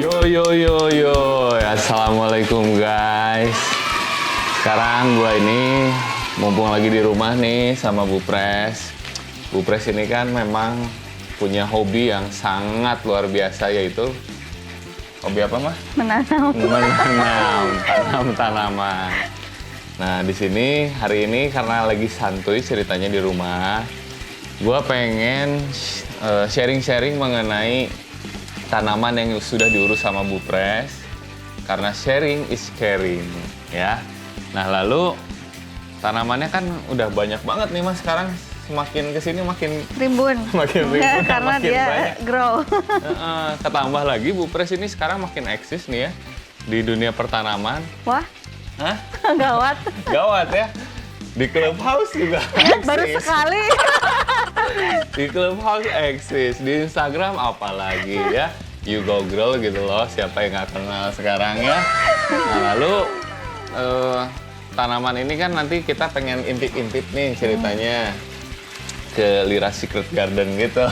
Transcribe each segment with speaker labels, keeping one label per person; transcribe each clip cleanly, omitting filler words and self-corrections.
Speaker 1: Yo, assalamualaikum guys. Sekarang gua ini mumpung lagi di rumah nih sama Bu Pres. Bu Pres ini kan memang punya hobi yang sangat luar biasa, yaitu hobi apa mah?
Speaker 2: Menanam.
Speaker 1: Tanam tanaman. Nah di sini hari ini karena lagi santuy ceritanya di rumah, gua pengen sharing-sharing mengenai tanaman yang sudah diurus sama Bu Pres, karena sharing is caring ya. Nah lalu tanamannya kan udah banyak banget nih Mas, sekarang semakin kesini makin
Speaker 2: Rimbun. Karena
Speaker 1: makin
Speaker 2: dia
Speaker 1: banyak.
Speaker 2: grow.
Speaker 1: Ketambah lagi Bu Pres ini sekarang makin eksis nih ya di dunia pertanaman.
Speaker 2: Wah,
Speaker 1: Hah?
Speaker 2: gawat.
Speaker 1: Gawat ya. Di Clubhouse juga
Speaker 2: Baru
Speaker 1: eksis.
Speaker 2: sekali.
Speaker 1: Di Clubhouse eksis, di Instagram apalagi ya, you go girl gitu loh, siapa yang nggak kenal sekarang ya. Nah lalu tanaman ini kan nanti kita pengen intip-intip nih ceritanya ke Lira Secret Garden gitu.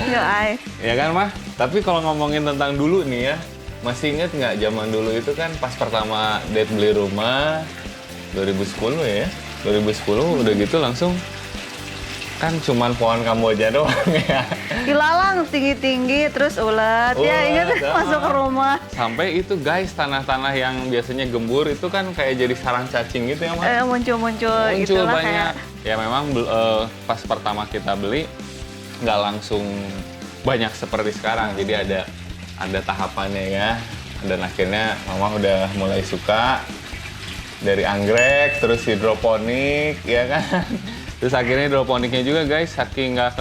Speaker 2: Yo, ay.
Speaker 1: Ya kan mah, tapi kalau ngomongin tentang dulu nih ya, masih inget nggak zaman dulu itu kan pas pertama date beli rumah 2010 ya, 2010 udah gitu langsung kan cuman pohon kamboja doang ya.
Speaker 2: Ilalang tinggi-tinggi terus ulet. Ya ingat masuk ke rumah.
Speaker 1: Sampai itu guys, tanah-tanah yang biasanya gembur itu kan kayak jadi sarang cacing gitu ya Mas.
Speaker 2: Muncul
Speaker 1: Muncul
Speaker 2: gitu lah
Speaker 1: banyak.
Speaker 2: kayak.
Speaker 1: Ya memang pas pertama kita beli nggak langsung banyak seperti sekarang. Jadi ada tahapannya ya. Dan akhirnya Mama udah mulai suka dari anggrek, terus hidroponik, ya kan. Terus akhirnya hidroponiknya juga guys, saking nggak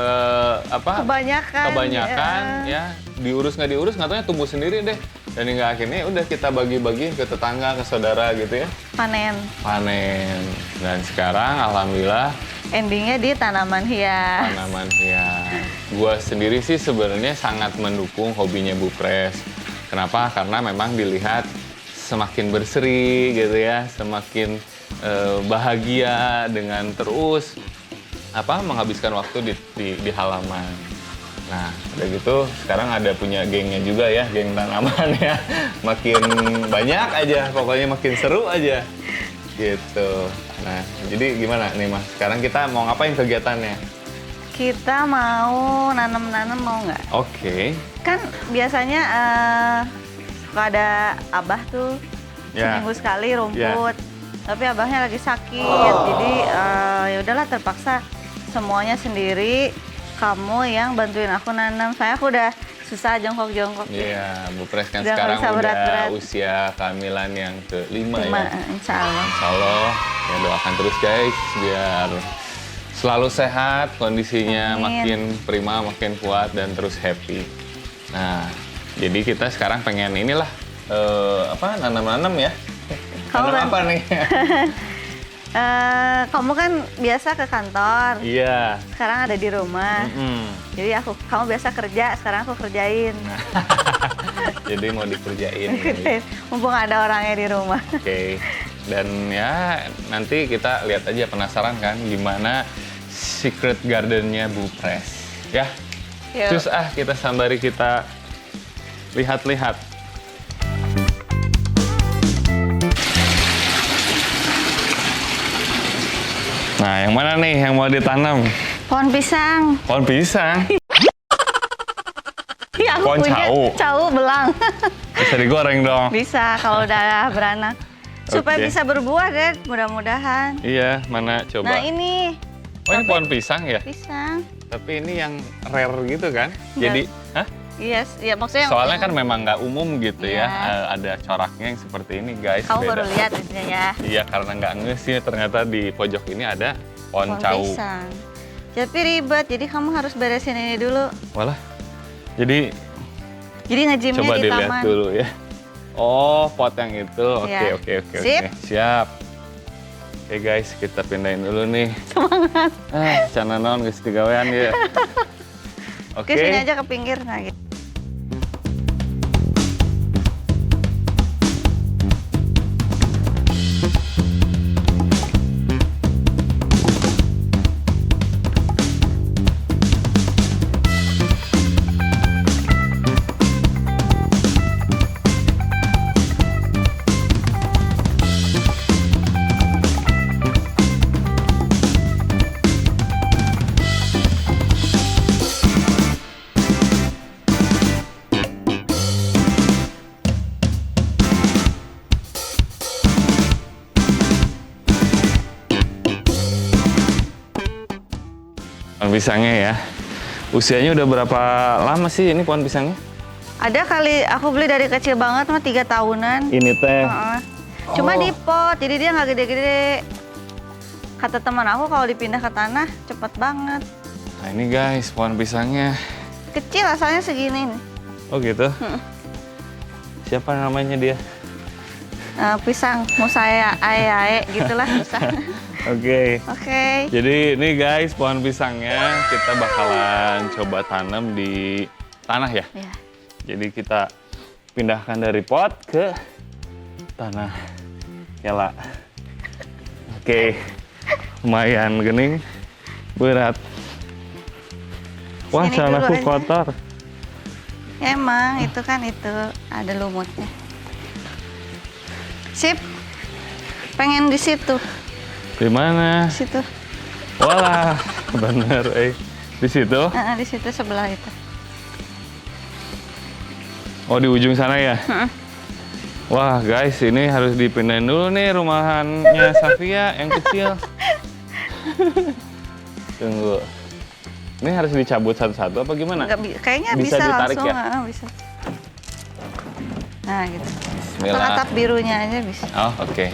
Speaker 1: kebanyakan ya, diurus nggak nggak taunya tumbuh sendiri deh. Dan hingga akhirnya udah kita bagi-bagi ke tetangga, ke saudara gitu ya.
Speaker 2: Panen.
Speaker 1: Dan sekarang alhamdulillah
Speaker 2: Endingnya di tanaman hias.
Speaker 1: tanaman hias. Gua sendiri sih sebenarnya sangat mendukung hobinya Bu Pres. Kenapa? Karena memang dilihat semakin berseri gitu ya, semakin bahagia dengan terus menghabiskan waktu di halaman. Nah, udah gitu sekarang ada punya gengnya juga ya, geng tanaman ya. Makin banyak aja, pokoknya makin seru aja. Gitu. Nah, jadi gimana nih Mas? Sekarang kita mau ngapain kegiatannya?
Speaker 2: Kita mau nanam-nanam, mau nggak?
Speaker 1: Oke.
Speaker 2: Kan biasanya suka ada abah tuh seminggu sekali rumput. Tapi abahnya lagi sakit, jadi ya udahlah terpaksa semuanya sendiri. Kamu yang bantuin aku nanam. Saya aku udah susah jongkok-jongkok.
Speaker 1: Iya, Bu Pres kan
Speaker 2: Udah nggak
Speaker 1: sekarang
Speaker 2: bisa
Speaker 1: udah
Speaker 2: berat-berat.
Speaker 1: usia kehamilan yang ke-5 ya.
Speaker 2: Insya Allah.
Speaker 1: Insya Allah, ya doakan terus guys biar selalu sehat, kondisinya
Speaker 2: Amin.
Speaker 1: makin prima, makin kuat dan terus happy. Nah, jadi kita sekarang pengen inilah nanam-nanam ya.
Speaker 2: Kamu
Speaker 1: Tanam apa nih?
Speaker 2: Kamu kan biasa ke kantor.
Speaker 1: Iya.
Speaker 2: Sekarang ada di rumah. Jadi kamu biasa kerja, sekarang aku kerjain.
Speaker 1: Jadi mau dikerjain.
Speaker 2: Mumpung ada orangnya di rumah.
Speaker 1: Oke. Dan ya nanti kita lihat aja, penasaran kan gimana secret gardennya Bu Pres. Ya.
Speaker 2: Yuk.
Speaker 1: Terus kita sambari, kita lihat-lihat. Nah, yang mana nih yang mau ditanam?
Speaker 2: Pohon pisang.
Speaker 1: Pohon pisang.
Speaker 2: Iya, aku
Speaker 1: Pohon
Speaker 2: punya
Speaker 1: cau.
Speaker 2: belang.
Speaker 1: Bisa digoreng dong.
Speaker 2: Bisa kalau udah beranak. Supaya
Speaker 1: Oke.
Speaker 2: bisa berbuah deh, mudah-mudahan.
Speaker 1: Iya, mana coba?
Speaker 2: Nah ini
Speaker 1: Oh, ini pohon pisang ya?
Speaker 2: pisang.
Speaker 1: Tapi ini yang rare gitu kan? Jadi, hah?
Speaker 2: Iya, ya maksudnya.
Speaker 1: Soalnya kan memang nggak umum gitu
Speaker 2: Iya.
Speaker 1: ya, ada coraknya yang seperti ini guys.
Speaker 2: Kamu
Speaker 1: beda.
Speaker 2: baru lihat intinya ya.
Speaker 1: Iya, karena nggak nge sih, ternyata di pojok ini ada pohon
Speaker 2: Pohon
Speaker 1: cau.
Speaker 2: pisang. Tapi ribet, jadi kamu harus beresin ini dulu.
Speaker 1: Walah, jadi
Speaker 2: Jadi ngejimnya
Speaker 1: coba
Speaker 2: di
Speaker 1: dilihat
Speaker 2: taman.
Speaker 1: dulu ya. Oh, pot yang itu. Oke,
Speaker 2: Iya.
Speaker 1: oke.
Speaker 2: Sip.
Speaker 1: Siap. Oke guys, kita pindahin dulu nih.
Speaker 2: Semangat.
Speaker 1: Cana naon geus digawean ya.
Speaker 2: Oke, sini aja ke pinggir. Nah, gitu.
Speaker 1: pisangnya ya. Usianya udah berapa lama sih ini pohon pisangnya?
Speaker 2: Ada kali aku beli dari kecil banget mah 3 tahunan.
Speaker 1: Ini teh.
Speaker 2: Cuma di pot, jadi dia nggak gede-gede. Kata teman aku kalau dipindah ke tanah cepet banget.
Speaker 1: Nah ini guys pohon pisangnya.
Speaker 2: Kecil asalnya segini nih.
Speaker 1: Oh gitu? Siapa namanya dia?
Speaker 2: Pisang musaya ayae gitulah susah.
Speaker 1: Oke.
Speaker 2: Oke.
Speaker 1: Jadi ini guys pohon pisangnya kita bakalan coba tanam di tanah ya.
Speaker 2: Ya.
Speaker 1: Jadi kita pindahkan dari pot ke tanah. Yala. Oke. Lumayan gening. Berat. Wah,
Speaker 2: Sini
Speaker 1: celanaku
Speaker 2: dulu aja.
Speaker 1: kotor.
Speaker 2: Ya, emang itu kan itu ada lumutnya. Sip. Pengen di situ.
Speaker 1: Di mana?
Speaker 2: Di situ.
Speaker 1: Walah, bener. Di situ?
Speaker 2: Di situ sebelah itu.
Speaker 1: Oh, di ujung sana ya? Wah, guys, ini harus dipindahin dulu nih rumahannya Safia yang kecil. Tunggu. Ini harus dicabut satu-satu apa gimana?
Speaker 2: Kayaknya
Speaker 1: Bisa
Speaker 2: bisa
Speaker 1: ditarik
Speaker 2: langsung.
Speaker 1: ya?
Speaker 2: Bisa. Nah, gitu.
Speaker 1: Bismillah.
Speaker 2: Atap birunya aja bisa.
Speaker 1: Oh, oke.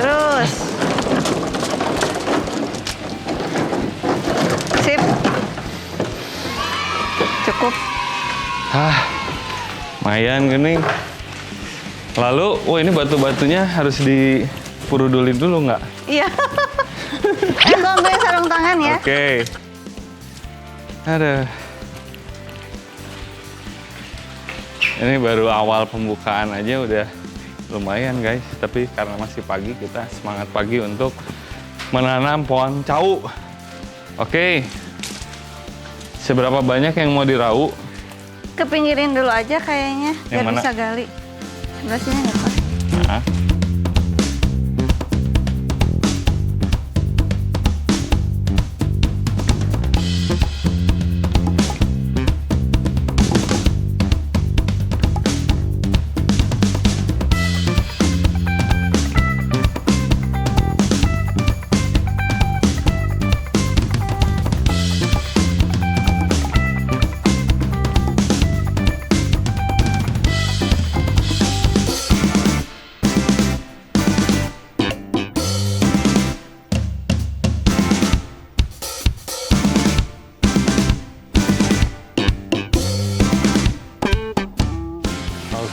Speaker 2: Terus. Sip. Cukup.
Speaker 1: Lumayan gini. Lalu, wah ini batu-batunya harus dipurudulin dulu nggak?
Speaker 2: Iya. Gua ambil sarung tangan ya.
Speaker 1: Oke. Aduh. Ini baru awal pembukaan aja udah lumayan guys. Tapi karena masih pagi kita semangat pagi untuk menanam pohon cau. Oke. Seberapa banyak yang mau dirau?
Speaker 2: Kepinggirin dulu aja kayaknya
Speaker 1: Yang
Speaker 2: biar
Speaker 1: mana?
Speaker 2: bisa gali. Sebelah sini nggak pas.
Speaker 1: Nah.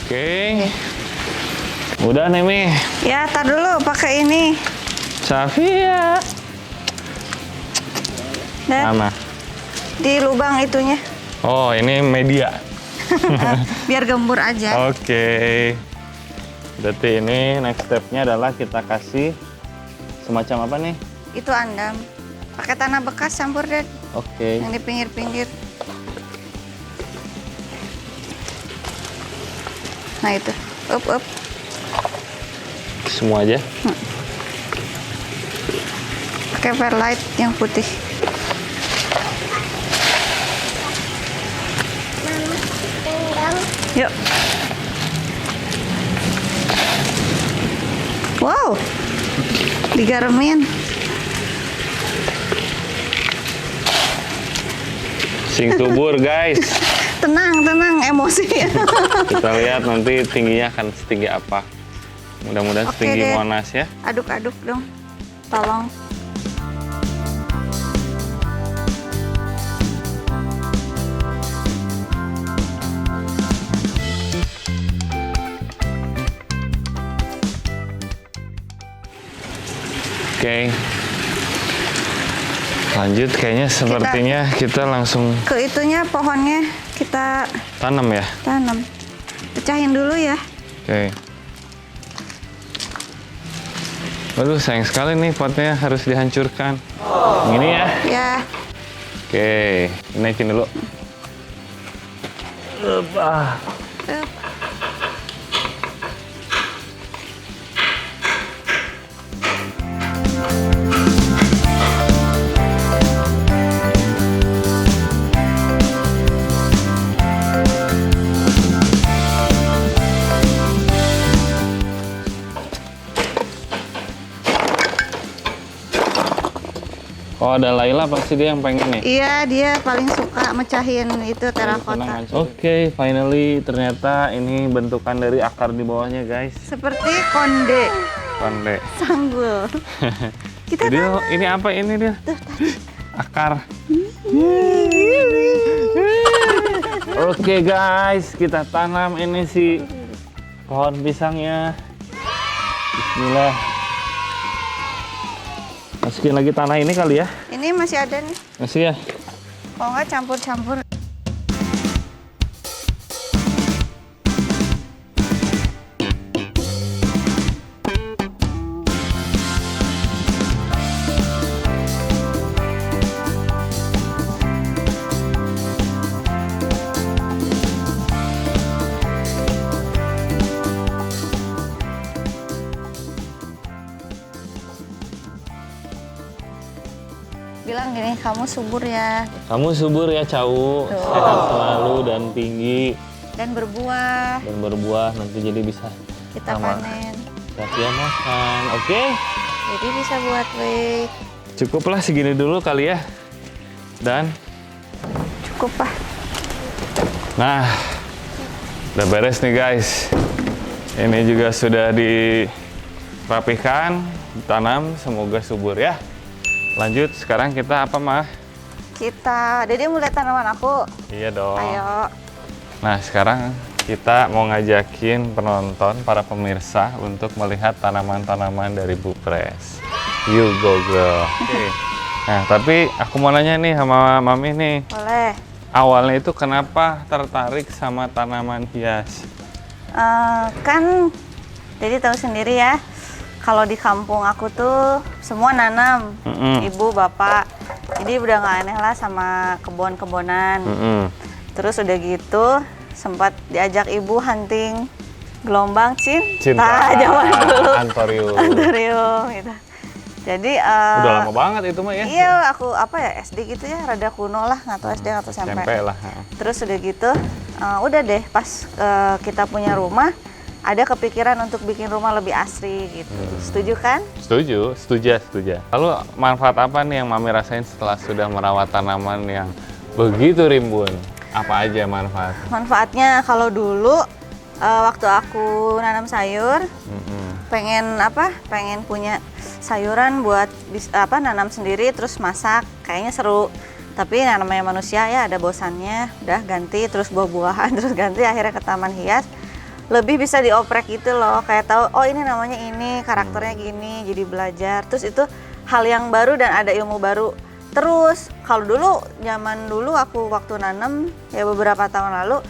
Speaker 1: Oke. Udah nih Mi.
Speaker 2: Ya, tar dulu pakai ini.
Speaker 1: Safia.
Speaker 2: Dan
Speaker 1: Mana?
Speaker 2: di lubang itunya.
Speaker 1: Oh, ini media.
Speaker 2: Biar gembur aja.
Speaker 1: Oke. Berarti ini next step-nya adalah kita kasih semacam apa nih?
Speaker 2: Itu andam. Pakai tanah bekas campur deh
Speaker 1: Oke.
Speaker 2: yang di pinggir-pinggir. Nah itu, up.
Speaker 1: Semua aja.
Speaker 2: Pakai perlite yang putih. Yuk. Wow, digaremin.
Speaker 1: Sing subur guys.
Speaker 2: Tenang, emosi.
Speaker 1: Kita lihat nanti tingginya akan setinggi apa. Mudah-mudahan
Speaker 2: Oke
Speaker 1: setinggi
Speaker 2: deh.
Speaker 1: Monas ya.
Speaker 2: Aduk-aduk dong, tolong.
Speaker 1: Oke. Lanjut kayaknya sepertinya kita langsung
Speaker 2: Ke itunya pohonnya kita
Speaker 1: tanam ya.
Speaker 2: tanam. Pecahin dulu ya.
Speaker 1: Oke. Waduh sayang sekali nih potnya harus dihancurkan. Yang ini ya.
Speaker 2: Ya,
Speaker 1: Oke, naikin dulu.
Speaker 2: up.
Speaker 1: Oh, ada Laila pasti dia yang pengen nih.
Speaker 2: Iya, dia paling suka mecahin itu terakota.
Speaker 1: Oke, finally ternyata ini bentukan dari akar di bawahnya, guys.
Speaker 2: Seperti konde.
Speaker 1: Konde.
Speaker 2: Sanggul. Kita
Speaker 1: Jadi ini apa ini dia?
Speaker 2: tuh tadi.
Speaker 1: Akar. Oke guys, kita tanam ini si pohon pisangnya. Bismillah. Masukin lagi tanah ini kali ya?
Speaker 2: Ini masih ada nih.
Speaker 1: Masih ya?
Speaker 2: Kalau nggak campur-campur. Bilang gini, kamu subur ya.
Speaker 1: Kamu subur ya, Cau.
Speaker 2: Tuh.
Speaker 1: Sehat selalu dan tinggi.
Speaker 2: Dan berbuah.
Speaker 1: Dan berbuah, nanti jadi bisa
Speaker 2: Kita
Speaker 1: sama
Speaker 2: panen.
Speaker 1: Katia makan, oke?
Speaker 2: Jadi bisa buat whey.
Speaker 1: Cukuplah segini dulu kali ya. Dan,
Speaker 2: Cukup lah.
Speaker 1: nah, udah beres nih guys. Ini juga sudah dirapihkan, ditanam, semoga subur ya. Lanjut, sekarang kita apa, Mah?
Speaker 2: Dede mau lihat tanaman aku.
Speaker 1: Iya dong.
Speaker 2: Ayo.
Speaker 1: Nah, sekarang kita mau ngajakin penonton, para pemirsa, untuk melihat tanaman-tanaman dari Bu Pres. You go girl. Oke. Nah, tapi aku mau nanya nih sama Mami nih.
Speaker 2: Boleh.
Speaker 1: Awalnya itu kenapa tertarik sama tanaman hias?
Speaker 2: Kan Dede tahu sendiri ya. Kalau di kampung aku tuh semua nanam, ibu, bapak. Jadi udah nggak aneh lah sama kebun-kebunan. Terus udah gitu sempat diajak ibu hunting gelombang cinta zaman dulu. Antorium gitu. Jadi
Speaker 1: udah lama banget itu mah ya?
Speaker 2: Iya, aku apa ya SD gitu ya, rada kuno lah, nggak tahu SD atau SMP.
Speaker 1: SMP lah.
Speaker 2: Terus udah gitu, udah deh pas kita punya rumah. Ada kepikiran untuk bikin rumah lebih asri gitu. Setuju kan?
Speaker 1: Setuju. Lalu manfaat apa nih yang Mami rasain setelah sudah merawat tanaman yang begitu rimbun? Apa aja manfaat?
Speaker 2: Manfaatnya kalau dulu waktu aku nanam sayur, pengen punya sayuran buat nanam sendiri terus masak, kayaknya seru. Tapi namanya manusia ya ada bosannya, udah ganti terus buah-buahan terus ganti akhirnya ke taman hias. Lebih bisa dioprek gitu loh, kayak tahu oh ini namanya ini, karakternya gini, jadi belajar. Terus itu hal yang baru dan ada ilmu baru. Terus kalau zaman dulu aku waktu nanam ya beberapa tahun lalu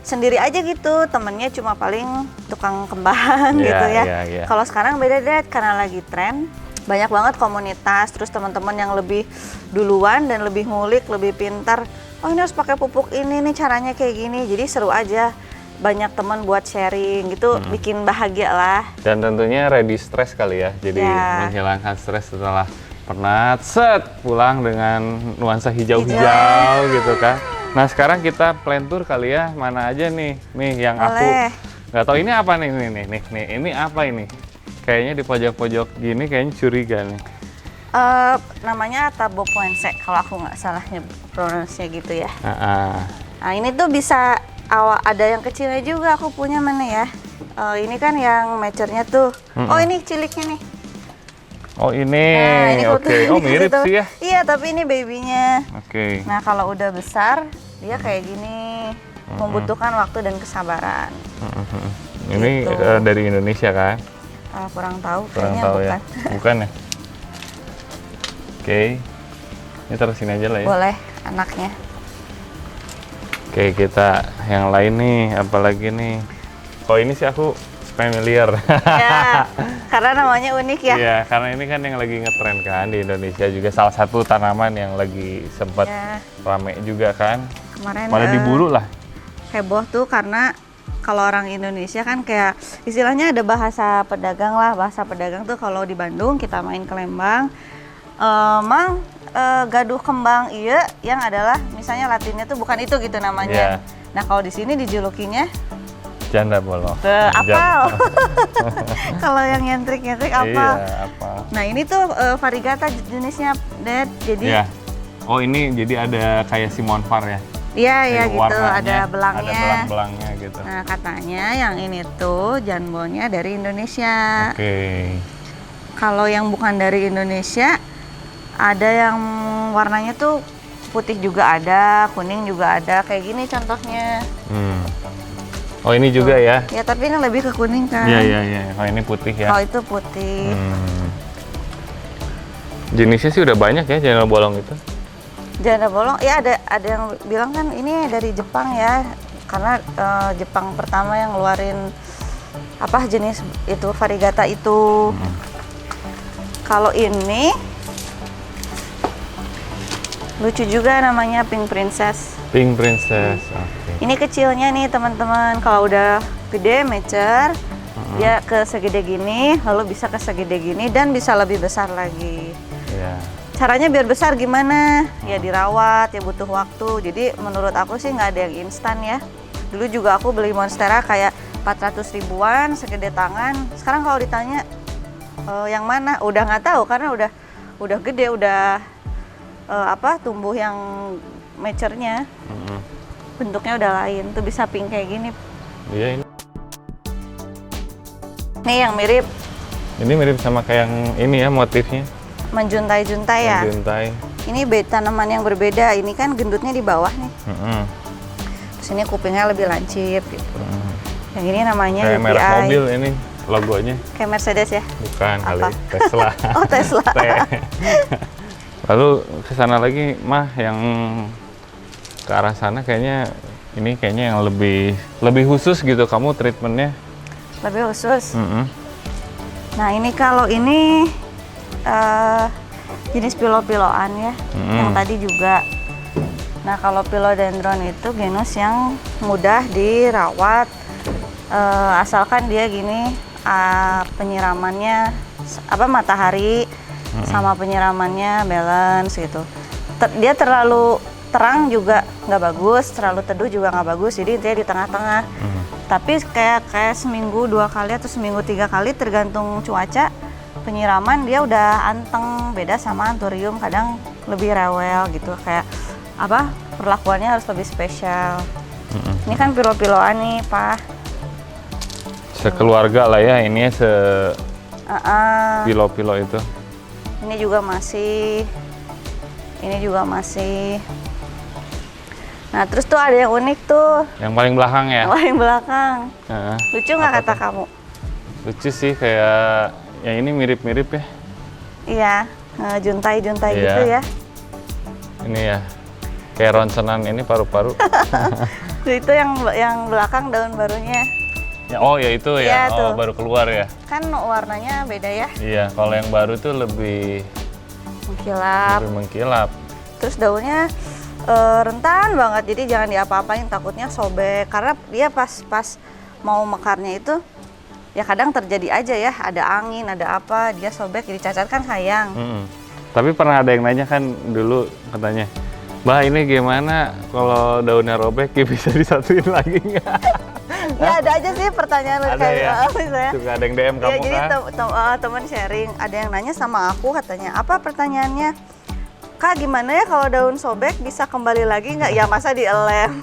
Speaker 2: sendiri aja gitu, temennya cuma paling tukang kembang gitu ya. Kalau sekarang beda deh karena lagi tren, banyak banget komunitas, terus teman-teman yang lebih duluan dan lebih ngulik, lebih pintar. Oh ini harus pakai pupuk ini nih caranya kayak gini, jadi seru aja. Banyak teman buat sharing gitu, bikin bahagia lah. Dan
Speaker 1: tentunya ready stress kali ya, jadi menghilangkan stres setelah penat, pulang dengan nuansa hijau-hijau gitu kan. Nah sekarang kita plan tour kali ya, mana aja nih yang aku nggak tahu ini apa nih, ini apa ini? Kayaknya di pojok-pojok gini kayaknya curiga nih.
Speaker 2: Namanya Tabopoense kalau aku nggak salah pronunciasinya gitu ya. Nah ini tuh bisa ada yang kecilnya juga aku punya mana ya. Ini kan yang mature-nya tuh. Oh ini ciliknya nih.
Speaker 1: Oh ini, oke. Oh mirip
Speaker 2: gitu.
Speaker 1: Sih ya.
Speaker 2: Iya tapi ini babynya.
Speaker 1: Oke.
Speaker 2: Nah kalau udah besar dia kayak gini. Membutuhkan waktu dan kesabaran.
Speaker 1: Ini
Speaker 2: gitu.
Speaker 1: Dari Indonesia kan?
Speaker 2: Kurang tahu.
Speaker 1: Kurang
Speaker 2: kayaknya
Speaker 1: tahu
Speaker 2: bukan.
Speaker 1: Ya. Bukan ya? Oke. Ini taruh sini aja lah ya.
Speaker 2: Boleh anaknya.
Speaker 1: Oke, kita yang lain nih, apalagi nih. Kalau ini sih aku familiar.
Speaker 2: Ya, karena namanya unik ya.
Speaker 1: Iya, karena ini kan yang lagi ngetren kan di Indonesia juga. Salah satu tanaman yang lagi sempat rame juga kan.
Speaker 2: Kemarin
Speaker 1: malah diburu lah.
Speaker 2: Heboh tuh karena kalau orang Indonesia kan kayak istilahnya ada bahasa pedagang lah. Bahasa pedagang tuh kalau di Bandung kita main ke Lembang. Gaduh kembang iya yang adalah misalnya latinnya tuh bukan itu gitu namanya. Nah kalau di sini dijulukinya
Speaker 1: Janda bolong.
Speaker 2: Apal. Kalau yang nyentrik-nyentrik apal.
Speaker 1: Iya, apal.
Speaker 2: Nah ini tuh variegata jenisnya, Dad. Jadi
Speaker 1: Iya. Oh ini jadi ada kayak Simon Far ya?
Speaker 2: iya ya
Speaker 1: Kayak
Speaker 2: gitu,
Speaker 1: warnanya,
Speaker 2: ada belangnya.
Speaker 1: Ada belang-belangnya gitu.
Speaker 2: Nah katanya yang ini tuh jambonnya dari Indonesia.
Speaker 1: Oke.
Speaker 2: Kalau yang bukan dari Indonesia, ada yang warnanya tuh putih juga ada, kuning juga ada, kayak gini contohnya.
Speaker 1: Oh ini juga ya?
Speaker 2: Ya tapi ini lebih ke kuning kan.
Speaker 1: Iya. Oh ini putih ya?
Speaker 2: Kalau itu putih.
Speaker 1: Jenisnya sih udah banyak ya janda bolong itu?
Speaker 2: Janda bolong, ya ada yang bilang kan ini dari Jepang ya, karena Jepang pertama yang ngeluarin apa jenis itu variegata itu. Kalau ini lucu juga namanya Pink Princess.
Speaker 1: Pink Princess, oke.
Speaker 2: Ini kecilnya nih teman-teman, kalau udah gede mature, dia ke segede gini, lalu bisa ke segede gini dan bisa lebih besar lagi.
Speaker 1: Iya.
Speaker 2: Caranya biar besar gimana? Ya dirawat, ya butuh waktu. Jadi menurut aku sih nggak ada yang instan ya. Dulu juga aku beli Monstera kayak 400 ribuan, segede tangan. Sekarang kalau ditanya yang mana, udah nggak tahu karena udah gede, udah tumbuh yang mature-nya. Bentuknya udah lain. Tuh bisa pink kayak gini.
Speaker 1: Iya ini.
Speaker 2: Nih yang mirip.
Speaker 1: Ini mirip sama kayak yang ini ya motifnya.
Speaker 2: Menjuntai-juntai ya.
Speaker 1: Menjuntai.
Speaker 2: Ini tanaman yang berbeda. Ini kan gendutnya di bawah nih. Terus ini kupingnya lebih lancip gitu. Yang ini namanya
Speaker 1: kayak
Speaker 2: UPI.
Speaker 1: merek mobil ini logonya.
Speaker 2: Kayak Mercedes ya?
Speaker 1: Bukan
Speaker 2: Apa?
Speaker 1: kali, Tesla.
Speaker 2: Oh Tesla.
Speaker 1: T. Lalu ke sana lagi mah yang ke arah sana kayaknya yang lebih khusus gitu kamu treatmentnya.
Speaker 2: Lebih khusus. Nah ini kalau ini jenis pilo-piloan ya, yang tadi juga. Nah kalau philodendron itu genus yang mudah dirawat, asalkan dia gini penyiramannya matahari sama penyiramannya balance gitu. Dia terlalu terang juga nggak bagus, terlalu teduh juga nggak bagus, jadi intinya di tengah-tengah. Tapi kayak seminggu 2 kali atau seminggu 3 kali tergantung cuaca penyiraman dia udah anteng, beda sama anthurium kadang lebih rewel gitu, kayak perlakuannya harus lebih spesial. Ini kan pilo-piloan nih Pak,
Speaker 1: sekeluarga lah ya ini pilo-pilo itu.
Speaker 2: Ini juga masih. Nah terus tuh ada yang unik tuh.
Speaker 1: Yang paling belakang ya?
Speaker 2: Yang paling belakang. Lucu nggak kata kamu?
Speaker 1: Lucu sih, kayak yang ini mirip-mirip ya.
Speaker 2: Iya, juntai-juntai gitu ya.
Speaker 1: Ini ya, kayak ronsenan ini paru-paru.
Speaker 2: Itu yang belakang daun barunya.
Speaker 1: Ya, oh ya itu ya,
Speaker 2: Tuh.
Speaker 1: baru keluar ya.
Speaker 2: Kan warnanya beda ya.
Speaker 1: Iya, kalau yang baru tuh lebih mengkilap.
Speaker 2: Terus daunnya rentan banget, jadi jangan diapa-apain, takutnya sobek. Karena dia pas mau mekarnya itu, ya kadang terjadi aja ya, ada angin, ada apa, dia sobek, jadi cacat kan sayang.
Speaker 1: Tapi pernah ada yang nanya kan dulu katanya, Mbak ini gimana kalau daunnya robek, bisa disatuin lagi nggak?
Speaker 2: Ya ada aja sih pertanyaan kayak misalnya.
Speaker 1: Suka ada yang DM kamu
Speaker 2: ya, jadi
Speaker 1: kan?
Speaker 2: teman sharing, ada yang nanya sama aku katanya, apa pertanyaannya? Kak gimana ya kalau daun sobek bisa kembali lagi nggak? Ya masa dilem?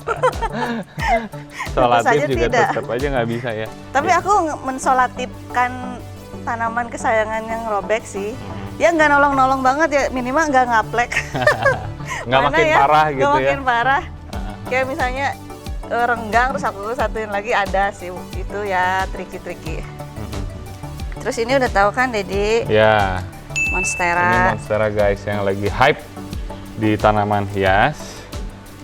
Speaker 1: Solatif juga tetap aja nggak bisa ya.
Speaker 2: Tapi aku mensolatifkan tanaman kesayangan yang robek sih. Dia nggak nolong-nolong banget ya, minimal nggak ngaplek.
Speaker 1: Nggak makin parah gitu ya?
Speaker 2: Nggak makin parah. Kayak misalnya renggang terus aku satuin lagi, ada sih itu ya triki-triki. Terus ini udah tahu kan Dedi?
Speaker 1: Ya.
Speaker 2: Monstera.
Speaker 1: Ini Monstera guys yang lagi hype di tanaman hias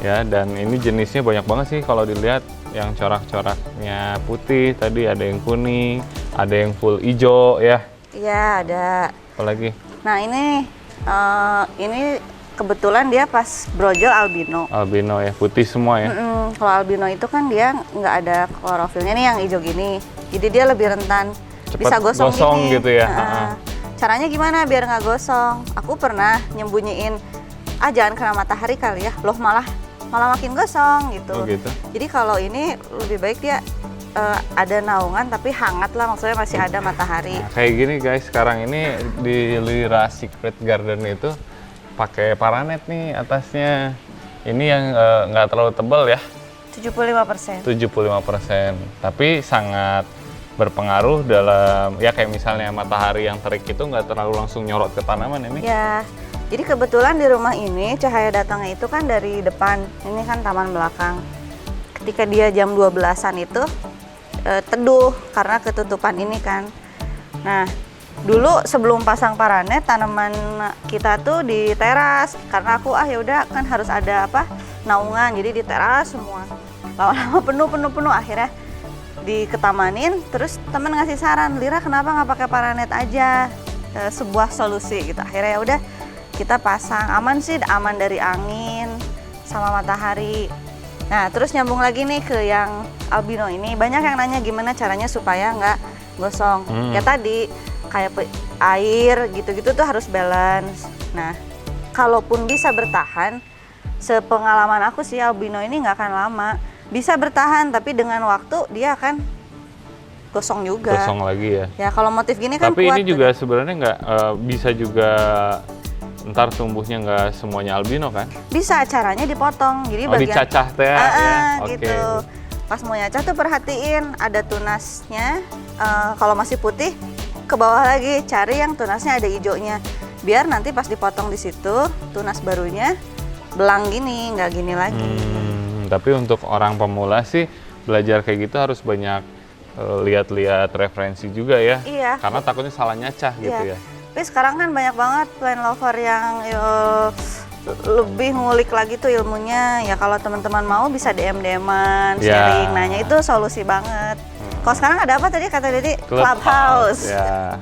Speaker 1: ya, dan ini jenisnya banyak banget sih kalau dilihat, yang corak-coraknya putih, tadi ada yang kuning, ada yang full hijau ya.
Speaker 2: Iya ada.
Speaker 1: Apalagi?
Speaker 2: Nah ini kebetulan dia pas brojol albino.
Speaker 1: Albino ya, putih semua ya.
Speaker 2: Kalau albino itu kan dia nggak ada klorofilnya nih yang hijau gini, jadi dia lebih rentan.
Speaker 1: Cepet
Speaker 2: bisa gosong gini.
Speaker 1: gitu ya.
Speaker 2: Caranya gimana biar nggak gosong? Aku pernah nyembunyiin, jangan kena matahari kali ya, loh malah makin gosong gitu.
Speaker 1: Oh gitu.
Speaker 2: Jadi kalau ini lebih baik dia ada naungan tapi hangat lah, maksudnya masih ada matahari.
Speaker 1: Nah, kayak gini guys, sekarang ini di Lira Secret Garden itu pakai paranet nih atasnya. Ini yang nggak terlalu tebal ya.
Speaker 2: 75%.
Speaker 1: 75%. Tapi sangat berpengaruh dalam, ya kayak misalnya matahari yang terik itu nggak terlalu langsung nyorot ke tanaman ini.
Speaker 2: Ya, jadi kebetulan di rumah ini cahaya datangnya itu kan dari depan. Ini kan taman belakang. Ketika dia jam 12-an itu teduh karena ketutupan ini kan. Nah, dulu sebelum pasang paranet tanaman kita tuh di teras karena aku ya udah kan harus ada naungan, jadi di teras semua. Lama-lama penuh akhirnya diketamanin. Terus temen ngasih saran, Lira kenapa nggak pakai paranet aja, sebuah solusi gitu. Akhirnya ya udah kita pasang, aman sih, aman dari angin sama matahari. Nah, terus nyambung lagi nih ke yang albino ini. Banyak yang nanya gimana caranya supaya nggak gosong. Ya tadi, kayak air gitu-gitu tuh harus balance. Nah, kalaupun bisa bertahan, sepengalaman aku sih albino ini nggak akan lama. Bisa bertahan, tapi dengan waktu dia akan gosong juga.
Speaker 1: Gosong lagi ya?
Speaker 2: Ya, kalau motif gini kan
Speaker 1: tapi
Speaker 2: kuat.
Speaker 1: Tapi ini juga sebenarnya nggak bisa juga ntar tumbuhnya nggak semuanya albino kan?
Speaker 2: Bisa, caranya dipotong. Jadi bagian
Speaker 1: dicacah teh ya?
Speaker 2: Gitu. Pas mau nyacah tuh perhatiin ada tunasnya. Kalau masih putih, ke bawah lagi cari yang tunasnya ada hijaunya. Biar nanti pas dipotong di situ, tunas barunya belang gini, nggak gini lagi.
Speaker 1: Tapi untuk orang pemula sih belajar kayak gitu harus banyak lihat-lihat referensi juga ya.
Speaker 2: Iya.
Speaker 1: Karena takutnya salah nyacah gitu ya.
Speaker 2: Tapi sekarang kan banyak banget plant lover yang lebih ngulik lagi tuh ilmunya. Ya kalau teman-teman mau bisa DM-an, sharing, nanya, itu solusi banget. Kalau sekarang ada apa tadi kata Dedi? Clubhouse.
Speaker 1: Ya.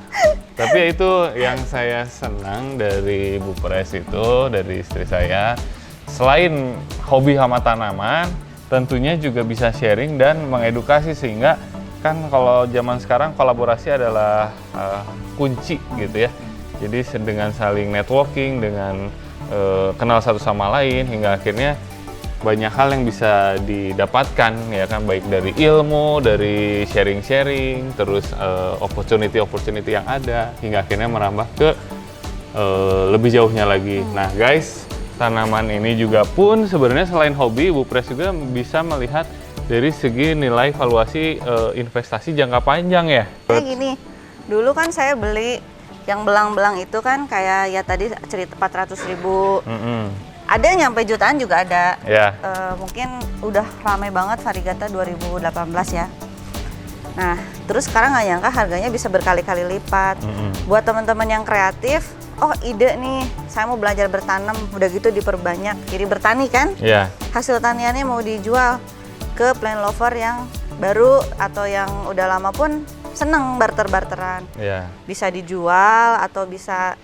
Speaker 1: Tapi itu yang saya senang dari Bu Pres itu, dari istri saya. Selain hobi sama tanaman, tentunya juga bisa sharing dan mengedukasi, sehingga kan kalau zaman sekarang kolaborasi adalah kunci gitu ya. Jadi dengan saling networking, dengan kenal satu sama lain, hingga akhirnya banyak hal yang bisa didapatkan ya kan, baik dari ilmu, dari sharing-sharing, terus opportunity yang ada, hingga akhirnya merambah ke lebih jauhnya lagi. Nah guys, tanaman ini juga pun sebenarnya selain hobi, Bu Pres juga bisa melihat dari segi nilai valuasi investasi jangka panjang ya.
Speaker 2: Kayak gini, dulu kan saya beli yang belang-belang itu kan kayak ya tadi cerita 400.000. Ada nyampe jutaan juga ada. Mungkin udah ramai banget Variegata 2018 ya. Nah, terus sekarang nggak nyangka harganya bisa berkali-kali lipat. Buat teman-teman yang kreatif, oh ide nih, saya mau belajar bertanam, udah gitu diperbanyak. Jadi bertani kan? Hasil taniannya mau dijual ke plant lover yang baru atau yang udah lama pun seneng barter-barteran. Bisa dijual atau bisa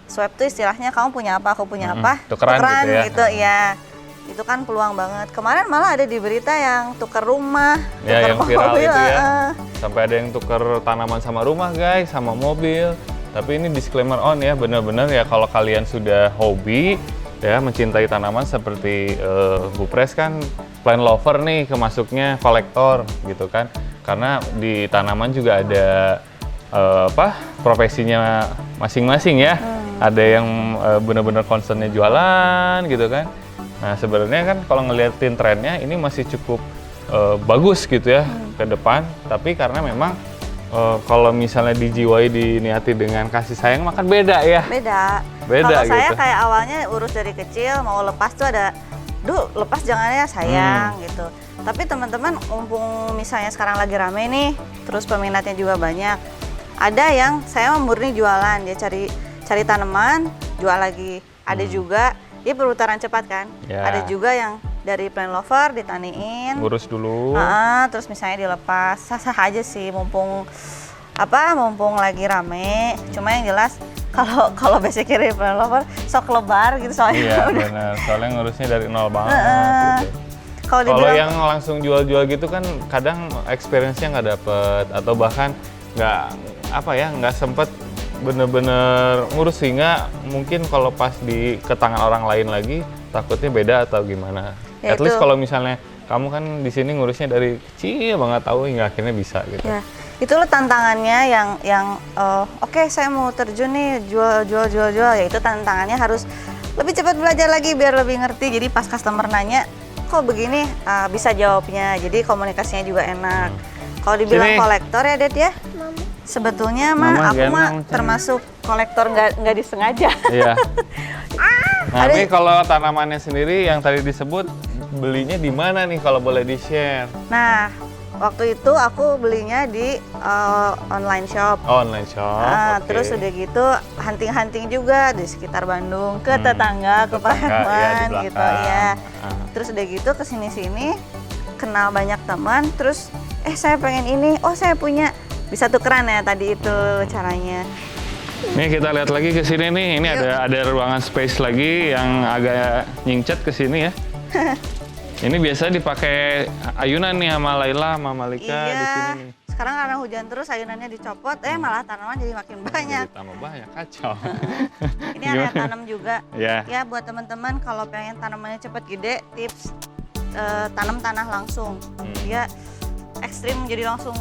Speaker 2: swap tuh istilahnya, kamu punya apa, aku punya apa, tukeran gitu ya. Itu kan peluang banget. Kemarin malah ada di berita yang tuker rumah, tuker
Speaker 1: yang viral
Speaker 2: mobil,
Speaker 1: itu ya. Sampai ada yang tuker tanaman sama rumah guys, sama mobil. Tapi ini disclaimer on ya, benar-benar ya kalau kalian sudah hobi ya mencintai tanaman seperti Bu Pres kan plant lover nih, kemasuknya kolektor gitu kan. Karena di tanaman juga ada profesinya masing-masing ya. Ada yang benar-benar concernnya jualan gitu kan. Nah sebenarnya kan kalau ngeliatin trennya ini masih cukup bagus gitu ya ke depan. Tapi karena memang kalau misalnya dijiwai, diniati dengan kasih sayang, makan beda ya.
Speaker 2: Beda
Speaker 1: gitu.
Speaker 2: Kalau saya kayak awalnya urus dari kecil, mau lepas tuh ada, lepas jangan ya sayang gitu. Tapi teman-teman, mumpung misalnya sekarang lagi rame nih, terus peminatnya juga banyak. Ada yang saya murni jualan, dia cari tanaman, jual lagi. Ada juga, dia perputaran cepat kan. Ada juga yang dari plant lover ditaniin,
Speaker 1: urus dulu,
Speaker 2: terus misalnya dilepas, sah-sah aja sih, mumpung lagi rame. Cuma yang jelas kalau basicnya dari plant lover sok lebar gitu soalnya.
Speaker 1: Iya benar, soalnya ngurusnya dari nol banget gitu. Kalau yang langsung jual-jual gitu kan kadang experience-nya nggak dapet, atau bahkan nggak sempet bener-bener ngurus, sehingga mungkin kalau pas ke tangan orang lain lagi takutnya beda atau gimana. At least kalau misalnya kamu kan di sini ngurusnya dari kecil banget tahu hingga akhirnya bisa gitu.
Speaker 2: Ya, itulah tantangannya yang oke, saya mau terjun nih jual, ya itu tantangannya harus lebih cepat belajar lagi biar lebih ngerti. Jadi pas customer nanya, kok begini, bisa jawabnya. Jadi komunikasinya juga enak. Kalau dibilang kolektor ya, Ded ya, sebetulnya aku termasuk kolektor nggak disengaja.
Speaker 1: Iya. Tapi kalau tanamannya sendiri yang tadi disebut, belinya di mana nih kalau boleh di-share?
Speaker 2: Nah, waktu itu aku belinya di online shop.
Speaker 1: Online shop. Okay.
Speaker 2: Terus udah gitu hunting-hunting juga di sekitar Bandung, ke tetangga, ke pahlawan ya, gitu ya. Terus udah gitu ke sini-sini kenal banyak teman, terus saya pengen ini, saya punya, bisa tukeran ya tadi itu caranya.
Speaker 1: Nih kita lihat lagi ke sini nih, ini ada ruangan space lagi yang agak nyingcat ke sini ya. Ini biasa dipakai ayunan nih sama Laila, sama Malika di sini nih.
Speaker 2: Sekarang karena hujan terus ayunannya dicopot, malah tanaman jadi makin banyak.
Speaker 1: Jadi tambah banyak, kacau.
Speaker 2: Ini area tanam juga.
Speaker 1: Ya,
Speaker 2: buat teman-teman kalau pengen tanamannya cepet gede, tips tanam tanah langsung. Dia ekstrim, jadi langsung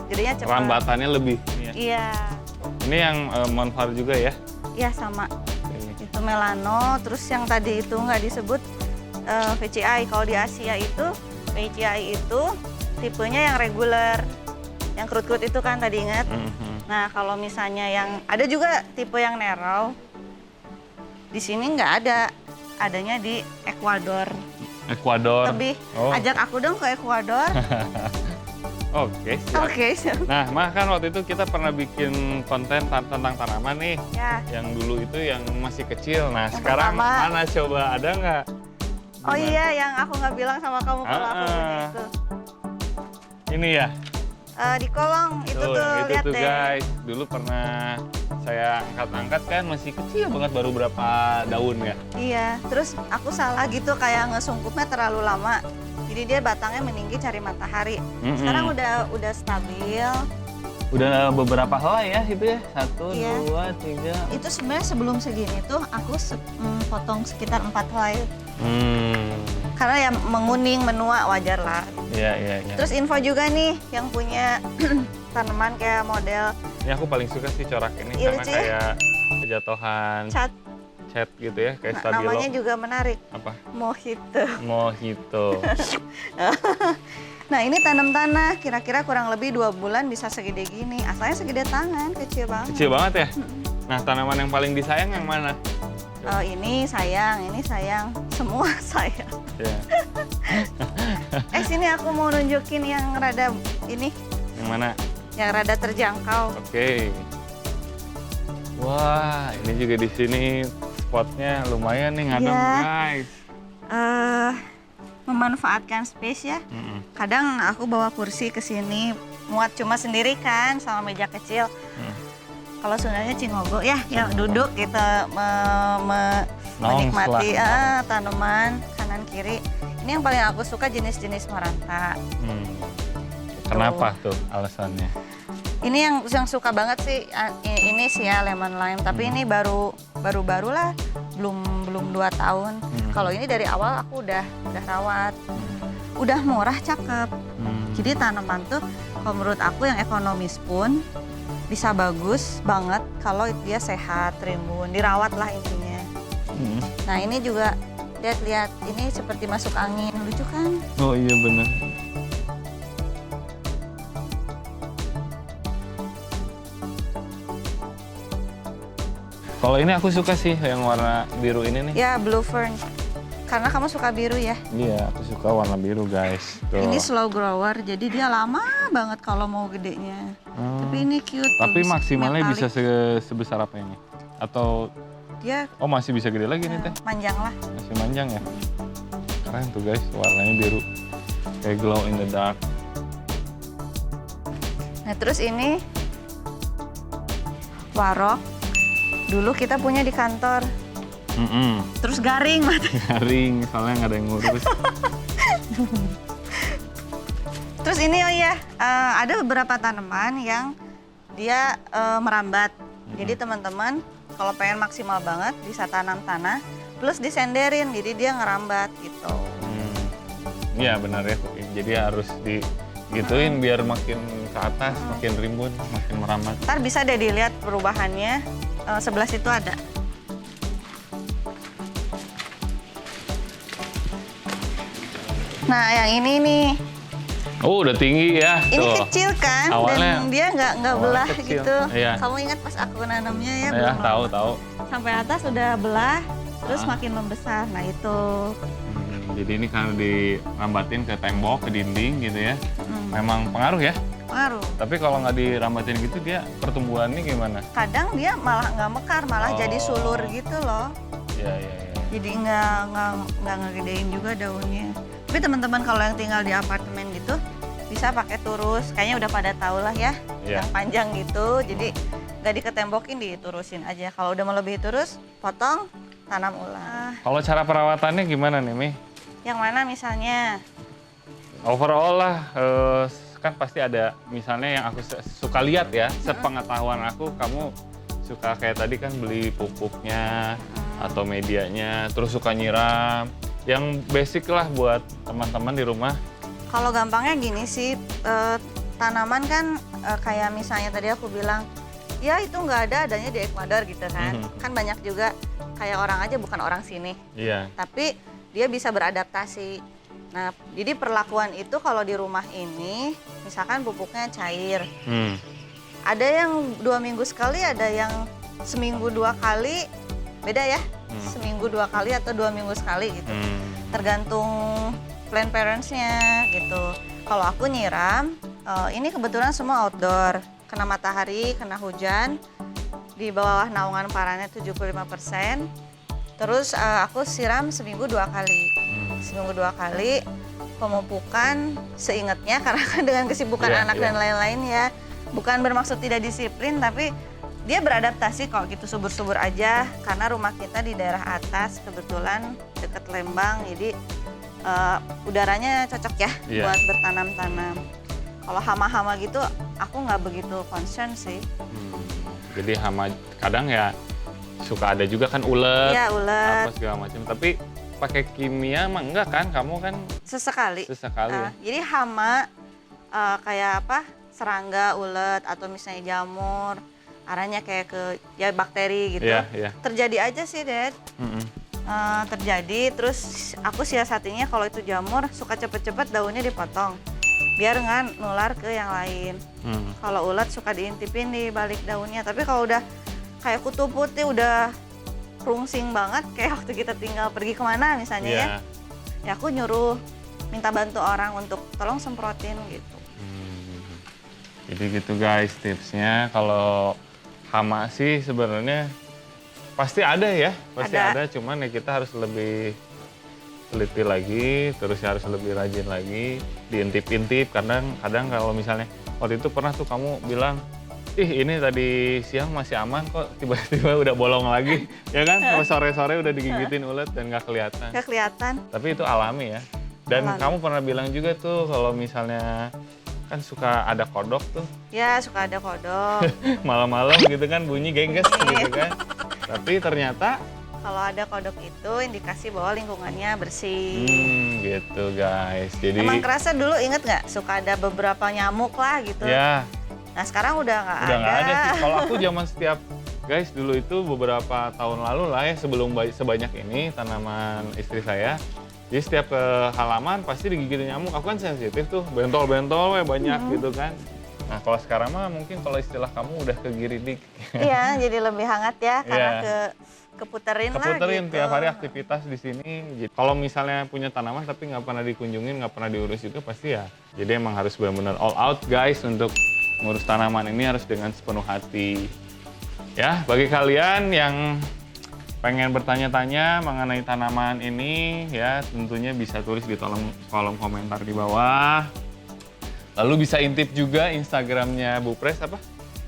Speaker 2: jadinya cepat.
Speaker 1: Rambatannya lebih.
Speaker 2: Iya.
Speaker 1: Ini yang Monfar juga ya?
Speaker 2: Iya, sama. Itu Melano, terus yang tadi itu nggak disebut VCI. Kalau di Asia itu VCI itu tipenya yang reguler, yang kerut-kerut itu kan tadi ingat. Nah kalau misalnya yang ada juga tipe yang narrow, di sini nggak ada, adanya di Ekuador. Lebih ajak aku dong ke Ekuador. Oke, siap.
Speaker 1: Nah, Mah kan waktu itu kita pernah bikin konten tentang tanaman nih.
Speaker 2: Ya.
Speaker 1: Yang dulu itu yang masih kecil. Nah, yang sekarang mana coba, ada nggak?
Speaker 2: Oh iya, yang aku nggak bilang sama kamu kalau aku punya itu.
Speaker 1: Ini ya?
Speaker 2: Di kolong, itu tuh, lihat
Speaker 1: tuh,
Speaker 2: deh.
Speaker 1: Guys, dulu pernah saya angkat-angkat kan, masih kecil banget, baru berapa daun ya?
Speaker 2: Iya, terus aku salah gitu, kayak ngesungkupnya terlalu lama. Jadi dia batangnya meninggi cari matahari. Sekarang udah stabil.
Speaker 1: Udah beberapa helai ya itu ya? 1, 2, 3.
Speaker 2: Itu sebenarnya sebelum segini tuh aku potong sekitar 4 helai. Karena ya menguning, menua, wajar lah.
Speaker 1: Iya.
Speaker 2: Terus info juga nih yang punya tanaman kayak model.
Speaker 1: Ini aku paling suka sih corak ini, karena kayak kejatuhan cat gitu ya, kayak stabilo.
Speaker 2: Namanya juga menarik.
Speaker 1: Apa?
Speaker 2: Mojito. Nah ini tanam tanah, kira-kira kurang lebih 2 bulan bisa segede gini. Asalnya segede tangan, kecil banget.
Speaker 1: Kecil banget ya? Nah tanaman yang paling disayang yang mana?
Speaker 2: Ini sayang, semua sayang.
Speaker 1: Yeah.
Speaker 2: Sini aku mau nunjukin yang rada ini.
Speaker 1: Yang mana?
Speaker 2: Yang rada terjangkau.
Speaker 1: Oke. Wah, ini juga di sini spotnya lumayan nih ngadem, guys.
Speaker 2: Memanfaatkan space ya. Kadang aku bawa kursi ke sini, muat cuma sendiri kan sama meja kecil. Kalau Sundanya cingogo ya duduk gitu menikmati tanaman kanan kiri. Ini yang paling aku suka jenis-jenis maranta.
Speaker 1: Kenapa tuh alasannya?
Speaker 2: Ini yang suka banget sih ini sih ya lemon lime, tapi ini baru lah, belum 2 tahun. Kalau ini dari awal aku udah rawat. Udah murah, cakep. Jadi tanaman tuh kalau menurut aku yang ekonomis pun bisa bagus banget kalau dia sehat, rimbun, dirawat lah intinya. Nah ini juga lihat ini seperti masuk angin, lucu kan?
Speaker 1: Oh iya benar. Kalau ini aku suka sih yang warna biru ini nih.
Speaker 2: Ya blue fern, karena kamu suka biru ya?
Speaker 1: Iya, aku suka warna biru guys. Tuh.
Speaker 2: Ini slow grower, jadi dia lama banget kalau mau gedenya. Tapi ini cute.
Speaker 1: Tapi maksimalnya bisa sebesar apa ini? Atau
Speaker 2: dia?
Speaker 1: Oh masih bisa gede lagi nih teh?
Speaker 2: Manjang lah.
Speaker 1: Masih manjang ya? Keren tuh guys, warnanya biru. Kayak glow in the dark.
Speaker 2: Nah terus ini warok. Dulu kita punya di kantor. Terus garing mati.
Speaker 1: Garing, soalnya nggak ada yang ngurus.
Speaker 2: Terus ini ada beberapa tanaman yang dia merambat. Jadi teman-teman kalau pengen maksimal banget bisa tanam tanah plus disenderin, jadi dia ngerambat gitu.
Speaker 1: Iya benar ya, jadi harus digituin biar makin ke atas, makin rimbun, makin merambat.
Speaker 2: Ntar bisa deh dilihat perubahannya, sebelah situ ada. Nah yang ini nih.
Speaker 1: Oh udah tinggi ya.
Speaker 2: Ini
Speaker 1: tuh.
Speaker 2: kecil kan,
Speaker 1: awalnya,
Speaker 2: dan dia nggak belah
Speaker 1: kecil.
Speaker 2: gitu.
Speaker 1: Iya.
Speaker 2: Kamu ingat pas aku nanamnya ya?
Speaker 1: Ya
Speaker 2: belum
Speaker 1: tahu.
Speaker 2: Sampai atas udah belah, terus makin membesar. Nah itu.
Speaker 1: Jadi ini karena dirambatin ke tembok, ke dinding gitu ya. Memang pengaruh ya?
Speaker 2: Pengaruh.
Speaker 1: Tapi kalau nggak dirambatin gitu dia pertumbuhannya gimana?
Speaker 2: Kadang dia malah nggak mekar, malah jadi sulur gitu loh.
Speaker 1: Iya.
Speaker 2: Jadi nggak ngegedein juga daunnya. Tapi teman-teman kalau yang tinggal di apartemen gitu bisa pakai turus. Kayaknya udah pada tahu lah ya, yang panjang gitu. Jadi nggak diketembokin, diturusin aja. Kalau udah melebihi turus, potong, tanam ulang.
Speaker 1: Kalau cara perawatannya gimana nih, Mi?
Speaker 2: Yang mana misalnya?
Speaker 1: Overall lah, kan pasti ada misalnya yang aku suka lihat ya, sepengetahuan aku kamu suka kayak tadi kan beli pupuknya atau medianya, terus suka nyiram. Yang basic lah buat teman-teman di rumah.
Speaker 2: Kalau gampangnya gini sih, tanaman kan kayak misalnya tadi aku bilang, ya itu nggak adanya di Ekuador gitu kan. Kan banyak juga kayak orang aja bukan orang sini.
Speaker 1: Iya.
Speaker 2: Tapi dia bisa beradaptasi. Nah, jadi perlakuan itu kalau di rumah ini, misalkan pupuknya cair. Ada yang 2 minggu sekali, ada yang seminggu 2 kali, beda ya. Seminggu 2 kali atau 2 minggu sekali gitu. Tergantung plant parents-nya gitu. Kalau aku nyiram, ini kebetulan semua outdoor. Kena matahari, kena hujan, di bawah naungan parannya 75%. Terus aku siram seminggu 2 kali. Seminggu 2 kali, pemupukan seingatnya karena kan dengan kesibukan anak dan lain-lain ya. Bukan bermaksud tidak disiplin, tapi dia beradaptasi kalau gitu subur-subur aja. Karena rumah kita di daerah atas, kebetulan deket Lembang, jadi udaranya cocok ya buat bertanam-tanam. Kalau hama-hama gitu, aku nggak begitu concern sih.
Speaker 1: Jadi hama kadang ya suka ada juga kan ulet,
Speaker 2: ulet.
Speaker 1: apa segala macam. Tapi pakai kimia mah enggak kan? Kamu kan
Speaker 2: sesekali.
Speaker 1: Ya?
Speaker 2: Jadi hama kayak apa? Serangga, ulet, atau misalnya jamur, arahnya kayak ke ya bakteri gitu. Terjadi aja sih, Dad. Terjadi, terus aku siasatinya kalau itu jamur suka cepet-cepet daunnya dipotong biar nggak nular ke yang lain. Kalau ulat suka diintipin di balik daunnya, tapi kalau udah kayak kutu putih udah rungsing banget kayak waktu kita tinggal pergi kemana misalnya ya aku nyuruh minta bantu orang untuk tolong semprotin gitu.
Speaker 1: Jadi gitu guys tipsnya. Kalau hama sih sebenarnya pasti ada ya, pasti ada. Cuman ya kita harus lebih teliti lagi, terus harus lebih rajin lagi, diintip-intip. Kadang kalau misalnya waktu itu pernah tuh kamu bilang, ih ini tadi siang masih aman kok, tiba-tiba udah bolong lagi, ya kan? Kalau sore-sore udah digigitin ulet dan nggak kelihatan.
Speaker 2: Nggak kelihatan.
Speaker 1: Tapi itu alami ya. Dan kamu pernah bilang juga tuh kalau misalnya kan suka ada kodok tuh.
Speaker 2: Ya suka ada kodok.
Speaker 1: Malam-malam gitu kan bunyi gengges gitu kan. Tapi ternyata
Speaker 2: kalau ada kodok itu indikasi bahwa lingkungannya bersih.
Speaker 1: Gitu guys. Jadi
Speaker 2: emang kerasa dulu inget nggak suka ada beberapa nyamuk lah gitu.
Speaker 1: Ya.
Speaker 2: Nah sekarang udah nggak ada.
Speaker 1: Udah nggak ada sih. Kalau aku zaman setiap guys dulu itu beberapa tahun lalu lah ya sebelum sebanyak ini tanaman istri saya. Jadi setiap ke halaman pasti digigitin nyamuk. Aku kan sensitif tuh, bentol-bentol banyak gitu kan. Nah kalau sekarang mah mungkin kalau istilah kamu udah kegiridik.
Speaker 2: Iya, jadi lebih hangat ya karena keputerin lah gitu.
Speaker 1: Tiap hari aktivitas di sini. Jadi, kalau misalnya punya tanaman tapi nggak pernah dikunjungin, nggak pernah diurus juga pasti ya. Jadi emang harus benar-benar all out guys untuk ngurus tanaman ini harus dengan sepenuh hati. Ya, bagi kalian yang pengen bertanya-tanya mengenai tanaman ini ya tentunya bisa tulis di kolom komentar di bawah. Lalu bisa intip juga Instagramnya Bu Pres apa?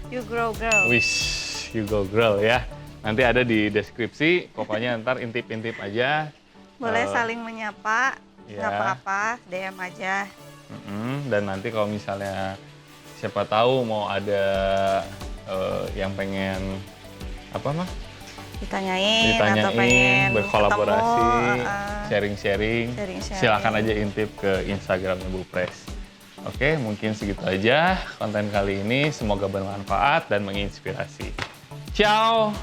Speaker 2: You Grow Girl.
Speaker 1: Wish, You Grow Girl ya. Nanti ada di deskripsi, pokoknya ntar intip-intip aja.
Speaker 2: Boleh saling menyapa, nggak apa-apa, DM aja.
Speaker 1: Dan nanti kalau misalnya siapa tahu mau ada yang pengen apa mah?
Speaker 2: ditanyain atau pengen
Speaker 1: berkolaborasi,
Speaker 2: ketemu,
Speaker 1: sharing-sharing, silakan aja intip ke Instagramnya Bu Pres. Oke, mungkin segitu aja konten kali ini. Semoga bermanfaat dan menginspirasi. Ciao!